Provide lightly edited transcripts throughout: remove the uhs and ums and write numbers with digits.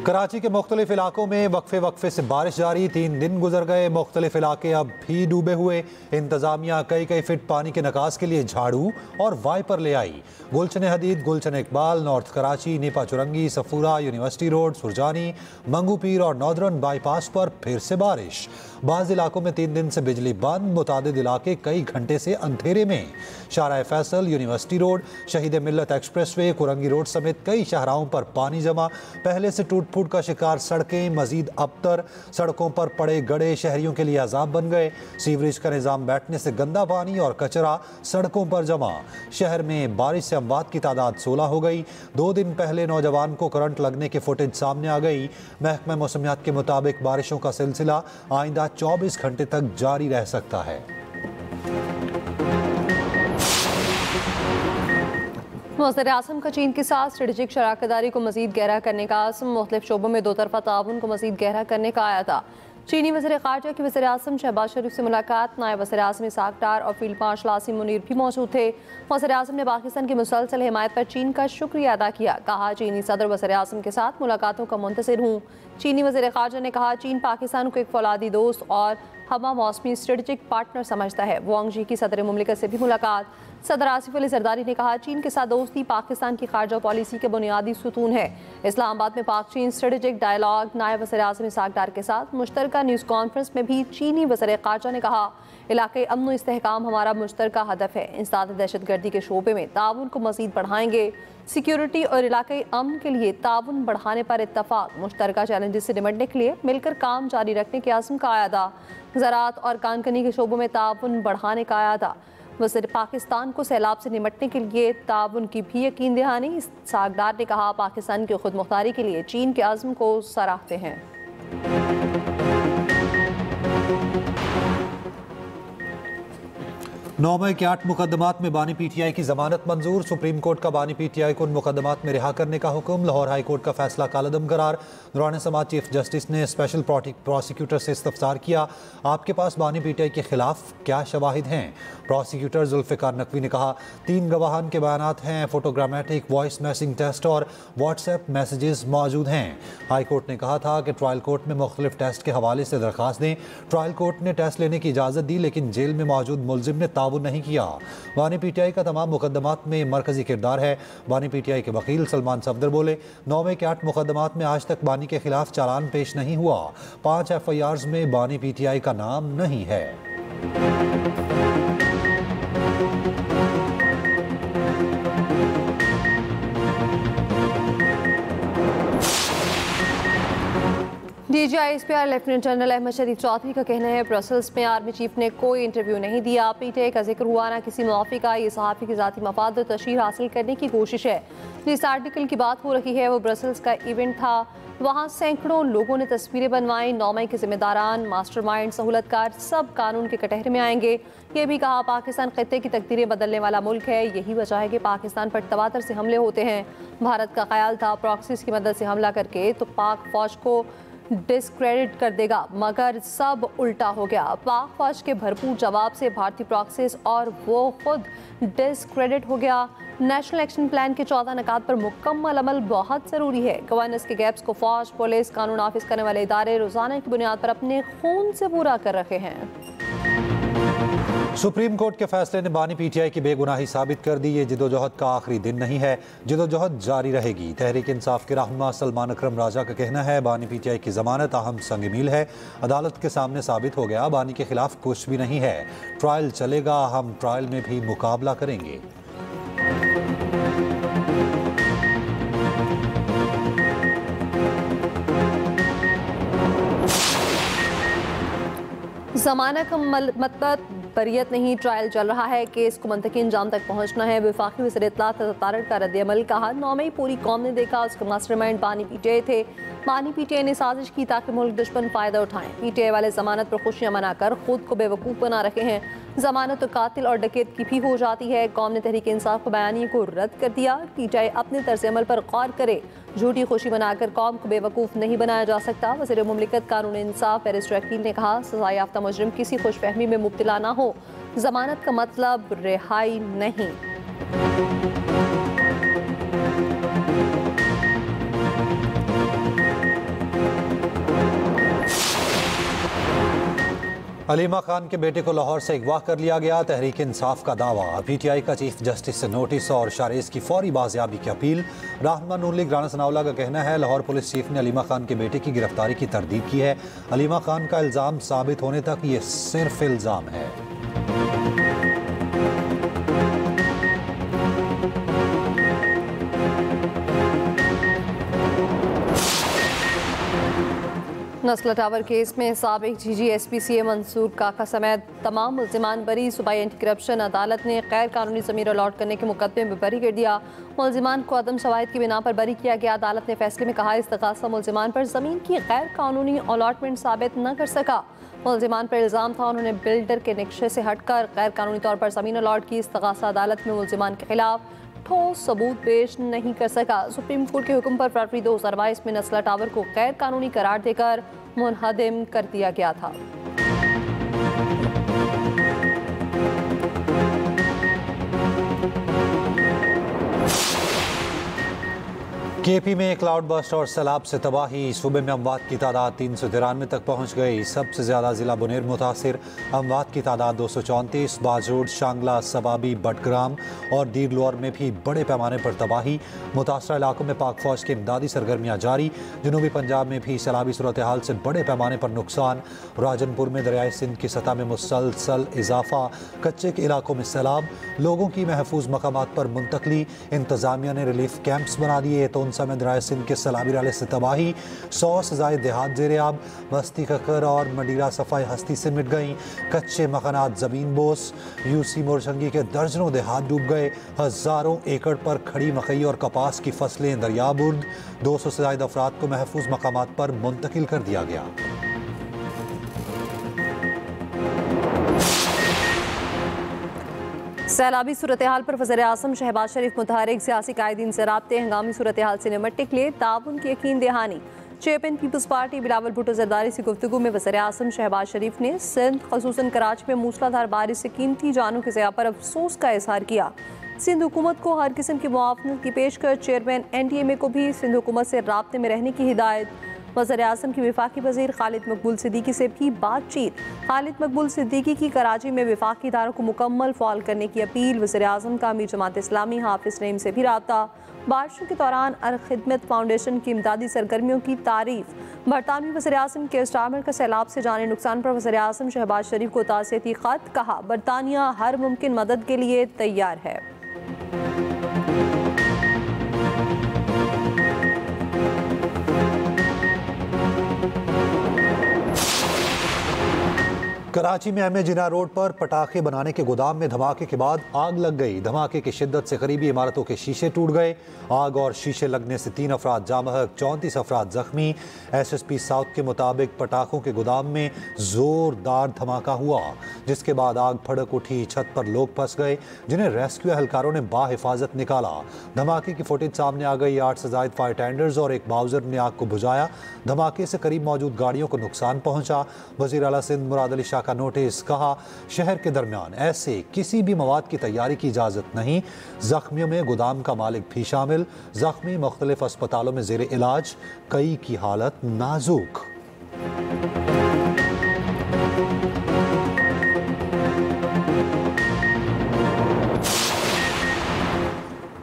कराची के मुख्तलिफ इलाकों में वक्फे वक्फे से बारिश जारी। 3 दिन गुजर गए, मुख्तलिफ इलाके अब भी डूबे हुए। इंतजामिया कई फीट पानी के निकास के लिए झाड़ू और वाइपर ले आई। Gulshan Hadeed, Gulshan Iqbal, north Karachi, Nipa Chowrangi, Safoora, university road, Surjani, Manghopir और नॉर्दर्न बाईपास पर फिर से बारिश। बाज़ इलाकों में 3 दिन से बिजली बंद, मुतादिद इलाके कई घंटे से अंधेरे में। शाहराह फैसल, यूनिवर्सिटी रोड, शहीद मिल्लत एक्सप्रेसवे, कुरंगी रोड समेत कई शाहराहों पर पानी जमा। पहले से टूट फूट का शिकार सड़कें मजीद अबतर। सड़कों पर पड़े गड़े शहरियों के लिए अजाब बन गए। सीवरेज का निज़ाम बैठने से गंदा पानी और कचरा सड़कों पर जमा। शहर में बारिश से अमवात की तादाद 16 हो गई। 2 दिन पहले नौजवान को करंट लगने की फुटेज सामने आ गई। महकमा मौसमियात के मुताबिक बारिशों का सिलसिला आइंदा 24 घंटे तक जारी रह सकता है। वज़ीर आज़म का चीन के साथ स्ट्रेटेजिक शराकतदारी को मज़ीद गहरा करने का आज़म। मुख्तलिफ शोबों में 2 तरफ़ा ताउन को मज़ीद गहरा करने का आया था। चीनी वज़ीर ख़ारजा की वज़ीर आज़म शहबाज शरीफ से मुलाकात। नायब वज़ीर आज़म इसाक डार और फील्ड मार्शल आसिम मुनीर भी मौजूद थे। वज़ीर आज़म ने पाकिस्तान की मुसलसल हिमायत पर चीन का शुक्रिया अदा किया। कहा, चीनी सदर वज़ीर आज़म के साथ मुलाकातों का मुंतज़िर हूँ। चीनी वज़ीर ख़ारजा ने कहा, चीन पाकिस्तान को एक फौलादी दोस्त और हमा मौसमी स्ट्रेटेजिक पार्टनर समझता है। वांग जी की सदर मुमलिकत से भी मुलाकात। सदर आसिफ अली जरदारी ने कहा, चीन के साथ दोस्ती पाकिस्तान की खारजा पॉलिसी के बुनियादी सुतून है। इस्लामाबाद में पाक चीन स्ट्रेटेजिक डायलॉग। नायब वज़ीर आज़म इसाक डार के साथ मुश्तरका न्यूज़ कॉन्फ्रेंस में भी चीनी वज़ीर ख़ारजा ने कहा, इलाक़े अमन व इस्तेहकाम हमारा मुश्तरका हदफ है। इंसदाद दहशतगर्दी के शोबे में ताउन को मज़ीद बढ़ाएंगे। सिक्योरिटी और इलाक़ाई अमन के लिए ताउन बढ़ाने पर इत्तफ़ाक़। मुश्तरका चैलेंजेस से निपटने के लिए मिलकर काम जारी रखने के आज़म का आया था। ज़राअत और कानकनी के शोबों में ताउन बढ़ाने का आया था। वज़ीर पाकिस्तान को सैलाब से निपटने के लिए ताउन की भी यकीन दहानी। इसाक डार ने कहा, पाकिस्तान की खुद मुख्तारी के लिए चीन के आज़म को सराहते हैं। 9 मई के 8 मुकदमात में बानी PTI की जमानत मंजूर। सुप्रीम कोर्ट का बानी PTI को उन मुकदमात में रिहा करने का हुक्म। लाहौर हाई कोर्ट का फैसला कालअदम करार। दौरान समाज चीफ जस्टिस ने स्पेशल प्रोसिक्यूटर से इस्तफसार किया, आपके पास बानी PTI के खिलाफ क्या शवाहिद हैं? प्रोसिक्यूटर जुल्फ़िकार नकवी ने कहा, 3 गवाहान के बयानात हैं, फोटोग्रामेटिक वॉइस मैसिंग टेस्ट और व्हाट्सएप मैसेजेस मौजूद हैं। हाई कोर्ट ने कहा था कि ट्रायल कोर्ट में मुख्तलिफ टेस्ट के हवाले से दरख्वास्त दें। ट्रायल कोर्ट ने टेस्ट लेने की इजाज़त दी, लेकिन जेल में मौजूद मुलजिम ने ताउन नहीं किया। बानी PTI का तमाम मुकदमात में मरकजी किरदार है। बानी PTI के वकील सलमान सफदर बोले, 9 मई के 8 मुकदमात में आज तक बानी के खिलाफ चालान पेश नहीं हुआ। 5 FIRs में बानी PTI का नाम नहीं है। DGI लेफ्टिनेंट जनरल अहमद शरीफ चौधरी का कहना है, ब्रसल्स में आर्मी चीफ ने कोई इंटरव्यू नहीं दिया। PTI का जिक्र हुआ ना किसी मुआफ़ी का। ये सहाफ़ी की ज़ाती मफाद और तशहीर हासिल करने की कोशिश है। जिस आर्टिकल की बात हो रही है वो ब्रसल्स का इवेंट था। वहाँ सैकड़ों लोगों ने तस्वीरें बनवाई। 9 मई के जिम्मेदारान, मास्टरमाइंड, सहूलतकार सब कानून के कटहरे में आएंगे। ये भी कहा, पाकिस्तान खित्ते की तकदीरें बदलने वाला मुल्क है। यही वजह है कि पाकिस्तान पर तवातर से हमले होते हैं। भारत का ख्याल था प्रॉक्सीज की मदद से हमला करके तो पाक फौज को डिस्क्रेडिट कर देगा, मगर सब उल्टा हो गया। पाक फौज के भरपूर जवाब से भारतीय प्रॉक्सीज और वो खुद डिस्क्रेडिट हो गया। नेशनल एक्शन प्लान के 14 निकात पर मुकम्मल अमल बहुत ज़रूरी है। गवर्नेंस के गैप्स को फौज, पुलिस, कानून नाफिज करने वाले इदारे रोज़ाना की बुनियाद पर अपने खून से पूरा कर रहे हैं। सुप्रीम कोर्ट के फैसले ने बानी PTI की बेगुनाही साबित कर दी। ये जिदोजहद का आखिरी दिन नहीं है, जिदोजहद जारी रहेगी। तहरीक इंसाफ के रहनुमा सलमान अकरम राजा का कहना है, बानी PTI की जमानत अहम संग मील है। अदालत के सामने साबित हो गया, बानी के खिलाफ कुछ भी नहीं है। ट्रायल चलेगा, हम ट्रायल में भी मुकाबला करेंगे। ज़मानत का मतलब बरियत नहीं, ट्रायल चल रहा है। केस को मंतकी अंजाम तक पहुंचना है। वफाकी वज़ीर इत्तलात तारड़ का रद्द-ए-अमल। कहा, 9 मई पूरी कौम ने देखा, उसका मास्टरमाइंड बानी PTI थे। बानी PTI ने साजिश की ताकि मुल्क दुश्मन फ़ायदा उठाएं। PTI वाले ज़मानत पर खुशियाँ मनाकर खुद को बेवकूफ़ बना रखे हैं। ज़मानत तो कातिल और डकैत की भी हो जाती है। कौम ने तहरीक इंसाफ को बयानी को रद्द कर दिया। PTI अपने तर्ज अमल पर गौर करे। झूठी खुशी बनाकर कौम को बेवकूफ़ नहीं बनाया जा सकता। वज़ीर मुमलिकत कानून इंसाफ बैरिस्टर अकील ने कहा, सज़ा याफ्ता मुजरिम किसी खुशफहमी में मुब्तला ना हो। ज़मानत का मतलब रिहाई नहीं। अलीमा खान के बेटे को लाहौर से अगवा कर लिया गया, तहरीक इंसाफ का दावा। पीटीआई का चीफ जस्टिस से नोटिस और शारेज की फौरी बाजियाबी की अपील। रहनुमा नून लीग राना सनाउल्लाह का कहना है लाहौर पुलिस चीफ ने अलीमा खान के बेटे की गिरफ्तारी की तरदीद की है। अलीमा खान का इल्जाम साबित होने तक ये सिर्फ इल्जाम है। नस्ला टावर केस में साबिक GGSPCA मंसूर काका समेत तमाम मुल्जिमान बरी। सूबाई एंटी करप्शन अदालत ने गैर कानूनी ज़मीन अलॉट करने के मुकदमे में बरी कर दिया। मुल्जिमान को अदम शवाहिद की बिना पर बरी किया गया। अदालत ने फैसले में कहा इस्तग़ासा मुल्जिमान पर ज़मीन की गैर कानूनी अलॉटमेंट साबित न कर सका। मुल्जिमान पर इल्ज़ाम था उन्होंने बिल्डर के नक्शे से हटकर गैर कानूनी तौर पर ज़मीन अलॉट की। इस्तग़ासा अदालत में मुल्जिमान के खिलाफ ठोस सबूत पेश नहीं कर सका। सुप्रीम कोर्ट के हुक्म पर फरवरी 2022 में नस्ला टावर को गैर कानूनी करार देकर मुनहदिम कर दिया गया था। केपी में क्लाउड बस्ट और सैलाब से तबाही। सूबे में अमवात की तादाद 393 तक पहुंच गई। सबसे ज़्यादा ज़िला बुनेर मुतासिर। अमवात की तादाद 234। बाजरोड, शांगला, सबाबी, बटग्राम और दीर लोअर में भी बड़े पैमाने पर तबाही। मुतासरा इलाकों में पाक फौज की इमदादी सरगर्मियाँ जारी। जनूबी पंजाब में भी सैलाबी सूरत हाल से बड़े पैमाने पर नुकसान। राजनपुर में दरियाए सिंध की सतह में मुसलसल इजाफा। कच्चे के इलाकों में सैलाब। लोगों की महफूज मकामात पर मुंतकली। इंतजामिया ने रिलीफ कैंप्स बना दिए। तो में दरियाए सिंध के सैलाबी नाले से तबाही। 100 से ज़ायद देहात ज़ेर-ए-आब। बस्ती ककर और मंडीरा सफाई हस्ती से मिट गई। कच्चे मकानात ज़मीन बोस। यूसी मोरचंगी के दर्जनों देहात डूब गए। हज़ारों एकड़ पर खड़ी मकई और कपास की फसलें दरियाबुर्द। 200 से ज़ायद अफराद को महफूज मकामात पर मुंतकिल कर दिया गया। सैलाबी सूरत हाल पर वज़ीर आज़म शहबाज शरीफ मुतहरिक सियासी कायदीन से राब्ते। हंगामी सूरत हाल से निपटने के लिए ताउन की यकीन दहानी। चेयरमैन पीपल्स पार्टी बिलावल भुट्टो जरदारी से गुफ्तगू में वज़ीर आज़म शहबाज शरीफ ने सिंध खसूसन कराची में मूसलाधार बारिश से कीमती जानों के ज़िया पर अफसोस का इजहार किया। सिंध हुकूमत को हर किस्म की मुआवनत की पेशकश। चेयरमैन NTMA को भी सिंध हुकूमत से राब्ते में रहने की हिदायत। वज़ीर आज़म की वफाकी वज़ीर खालिद मकबूल सिद्दीकी से भी बातचीत। खालिद मकबूल सिद्दीकी की कराची में वफाकी इदारों को मुकम्मल फ़ाल करने की अपील। वज़ीर आज़म का अमीर जमात इस्लामी हाफिज़ नईम से भी राब्ता। बारिशों के दौरान अल खिदमत फाउंडेशन की इमदादी सरगर्मियों की तारीफ। बरतानवी वज़ीर आज़म के स्टामर का सैलाब से जाने नुकसान पर वज़ीर आज़म शहबाज शरीफ को ताज़ियती ख़त। कहा बरतानिया हर मुमकिन मदद के लिए तैयार है। कराची में MA जिना रोड पर पटाखे बनाने के गोदाम में धमाके के बाद आग लग गई। धमाके की शिद्दत से करीबी इमारतों के शीशे टूट गए। आग और शीशे लगने से 3 अफराद जामहक, 34 अफराद जख्मी। SSP साउथ के मुताबिक पटाखों के गोदाम में जोरदार धमाका हुआ, जिसके बाद आग भड़क उठी। छत पर लोग फंस गए, जिन्हें रेस्क्यू एहलकारों ने बाहिफाजत निकाला। धमाके की फुटेज सामने आ गई। 8 से ज़ायद फायर टेंडर्स और एक बाउजर ने आग को बुझाया। धमाके से करीब मौजूद गाड़ियों को नुकसान पहुंचा। वज़ीर आला सिंध मुराद अली शाह का नोटिस। कहा शहर के दरमियान ऐसे किसी भी मवाद की तैयारी की इजाजत नहीं। जख्मियों में गोदाम का मालिक भी शामिल। जख्मी मुख्तलिफ अस्पतालों में जेर इलाज, कई की हालत नाजुक।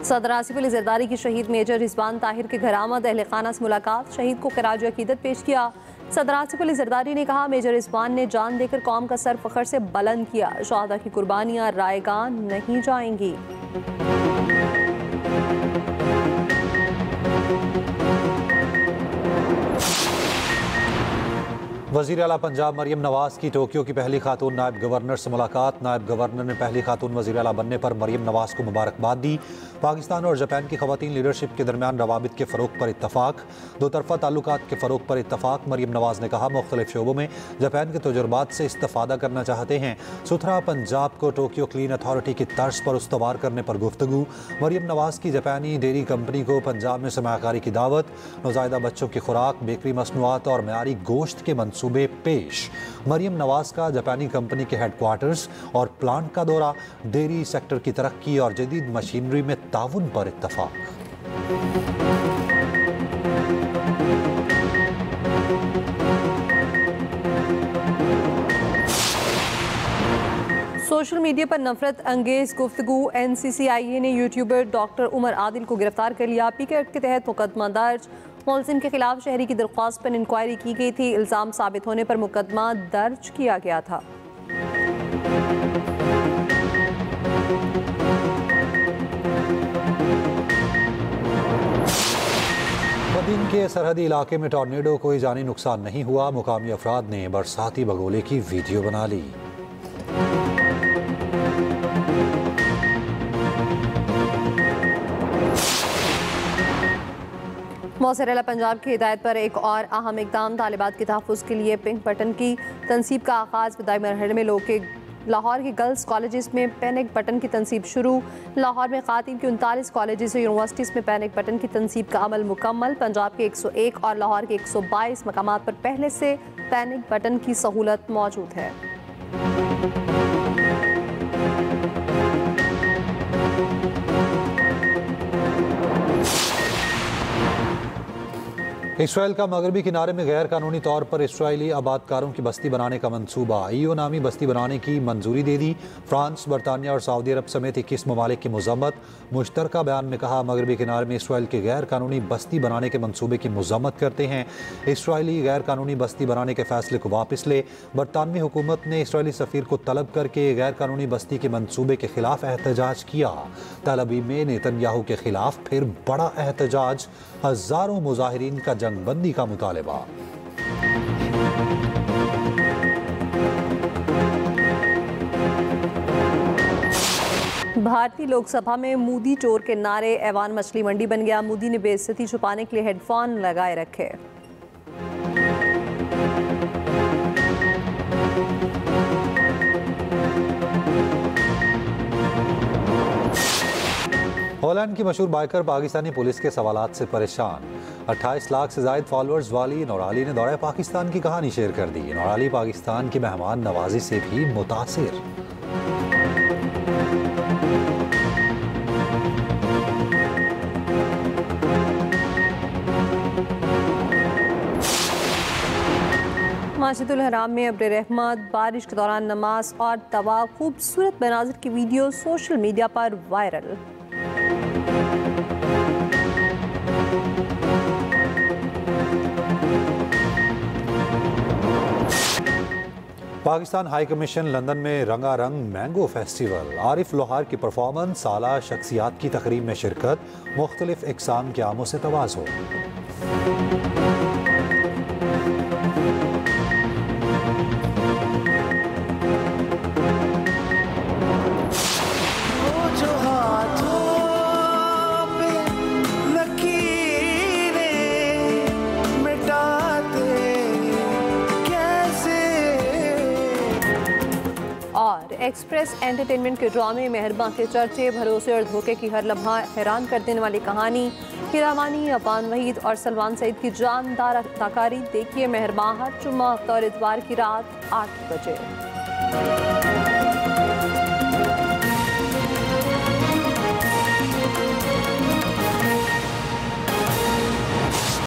सदर आसिफ अली जरदारी की शहीद मेजर रिजवान ताहिर के घर आमद। अहले खाना से मुलाकात। शहीद को खराज अकीदत पेश किया। सदर आसिफ अली जरदारी ने कहा मेजर रिजवान ने जान देकर कौम का सर फखर से बुलंद किया। शहादा की कुर्बानियां रायगान नहीं जाएंगी। वज़ीर आला पंजाब मरियम नवाज की टोक्यो की पहली खातून नायब गवर्नर से मुलाकात। नायब गवर्नर ने पहली खातून वज़ीर आला बनने पर मरियम नवाज को मुबारकबाद दी। पाकिस्तान और जापान की ख़वातीन लीडरशिप के दरमियान रवाबित के फ़रोग़ पर इत्तफ़ाक़। दो तरफ़ा ताल्लुकात के फ़रोग़ पर इत्तफ़ाक़। मरियम नवाज ने कहा मुख्तलिफ़ शोबों में जापान के तजुर्बात से इस्तिफ़ादा करना चाहते हैं। सुथरा पंजाब को टोक्यो क्लीन अथॉरिटी की तर्ज पर उस्तवार करने पर गुफ्तगू। मरियम नवाज की जापानी डेयरी कंपनी को पंजाब में सरमायाकारी की दावत। नौज़ायदा बच्चों की खुराक, बेकरी मसनूआत और मयारी गोश्त के मंसूबे पेश। मरियम नवाज का जापानी कंपनी के हेडक्वार्टर्स और प्लांट का दौरा। डेयरी सेक्टर की तरक्की और जदीद मशीनरी में ताउन पर इत्तफ़ाक़। सोशल मीडिया पर नफरत अंगेज गुफ्तगू, NCCIA ने यूट्यूबर डॉक्टर उमर आदिल को गिरफ्तार कर लिया। पीके एक्ट के तहत मुकदमा दर्ज। मुलजिम के खिलाफ शहरी की दरख्वास्त पर इंक्वायरी की गई थी। इल्जाम साबित होने पर मुकदमा दर्ज किया गया था। बदीन के सरहदी इलाके में टॉर्नेडो कोई जानी नुकसान नहीं हुआ। मुकामी अफराद ने बरसाती बगोले की वीडियो बना ली। मौसर पंजाब की हिदायत पर एक और अहम इकदाम, तालिबात के तहफ़्फ़ुज़ के लिए पिंक बटन की तनसीब का आगाज़। बदाई मरहले में लाहौर के गर्ल्स कॉलेजेस में पैनिक बटन की तनसीब शुरू। लाहौर में ख़ातीन की 39 कॉलेजेस और यूनिवर्सिटीज़ में पैनिक बटन की तनसीब का अमल मुकम्मल। पंजाब के 101 और लाहौर के 122 मकामात पर पहले से पैनिक बटन की सहूलत मौजूद है। इसराइल का मगरबी किनारे में गैर कानूनी तौर पर इसराइली आबादकारों की बस्ती बनाने का मंसूबा। ईओ नामी बस्ती बनाने की मंजूरी दे दी। फ्रांस, बरतानिया और सऊदी अरब समेत 21 ममालिक की मजम्मत। मुश्तरका बयान में कहा, मगरबी किनारे में इसराइल के गैर कानूनी बस्ती बनाने के मंसूबे की मजम्मत करते हैं। इसराइली गैर कानूनी बस्ती बनाने के फैसले को वापस ले। बरतानवी हुकूमत ने इसराइली सफ़ीर को तलब करके गैर कानूनी बस्ती के मंसूबे के खिलाफ एहतजाज किया। तल अवीव में नेतन्याहू के खिलाफ फिर बड़ा एहतजाज, हजारों मुजाहिरीन का जंगबंदी का मुतालबा। भारतीय लोकसभा में मोदी चोर के नारे, ऐवान मछली मंडी बन गया। मोदी ने बेइज्जती छुपाने के लिए हेडफोन लगाए रखे। हॉलैंड की मशहूर बाइकर पाकिस्तानी पुलिस के सवालात से परेशान। 28 लाख से जायद फॉलोअर्स वाली नौराली ने दौरे पाकिस्तान की कहानी शेयर कर दी। नौराली पाकिस्तान की मेहमान नवाजी से भी मुतासिर। मस्जिदुल हराम में अब्र रहमत, बारिश के दौरान नमाज और तवा, खूबसूरत मनाजिर की वीडियो सोशल मीडिया पर viral. Pakistan high commission London में रंगारंग मैंगो फेस्टिवल। आरिफ लोहार की परफॉर्मेंस, साला शख्सियात की तकरीब में शिरकत, मुख्तलिफ इकसाम के आमों से तवाज़ो। और एक्सप्रेस एंटरटेनमेंट के ड्रामे मेहरबान के चर्चे, भरोसे और धोखे की हर लम्हा हैरान कर देने वाली कहानी। हीरा मानी, अफान वहीद और सलमान सईद की जानदार अदाकारी। देखिए मेहरबान हर जुम्मा और इतवार की रात 8 बजे।